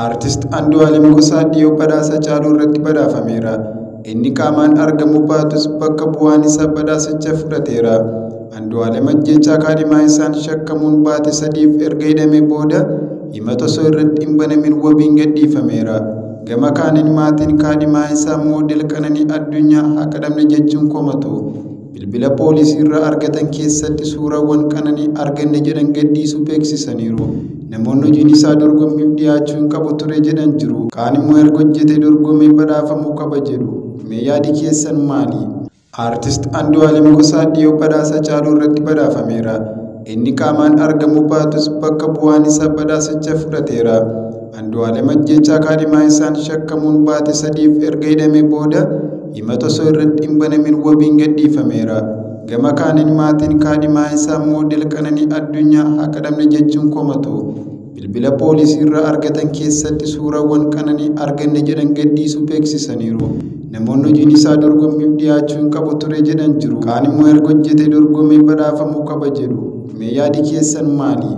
Artist Andu'aalem Gosaa dhiyoo badhaasa Haacaaluu irratti badhaafameera. Inni qaamaan argamuu baatus bakka bu'aan isaa badhaasicha fudhateera. Andu'aalem ajjeechaa kaadhimaa isaan shakkamuun baate 3f erga hidhamee booda himata osoo irratti hin banamin wabiin gadhiifameera. Gama kaaniin maatiin kaadhimaa isaa moodel Qananii Addunyaa haqa dhabne jechuun komatu. Bilbila poolisii irraa argatan keessatti suuraawwan Qananii arganne jedhan gadhiisuu beeksisaniiru. Namoonni hojiin isaa dorgommiif dhiyaachuu hin qabu ture jedhan jiru. Kaan immoo erga hojjetee dorgomee badhaafamuu qaba jedhu. Mee yaadi keessan maali? Artist Andu'aalem Gosaa dhiyoo badhaasa Haacaaluu irratti badhaafameera. Inni qaamaan argamuu baatus bakka bu'aan isaa badhaasicha fudhateera. Andu'aalem ajjeechaa kaadhimaa isaan shakkamuun baate 3f erga hidhamee booda himata osoo irratti hin banamin wabiin gadhiifameera. Gama kaaniin maatiin kaadhimaa isaa moodel Qananii Addunyaa haqa dhabne jechuun komatu. Bilbila poolisii irraa argatan keessatti suuraawwan Qananii arganne jedhan gadhiisuu beeksisaniiru. Namoonni hojiin isaa dorgommiif dhiyaachuu hin qabu ture jedhan jiru. Kaan immoo erga hojjetee dorgomee badhaafamuu qaba jedhu. Mee yaadi keessan maali?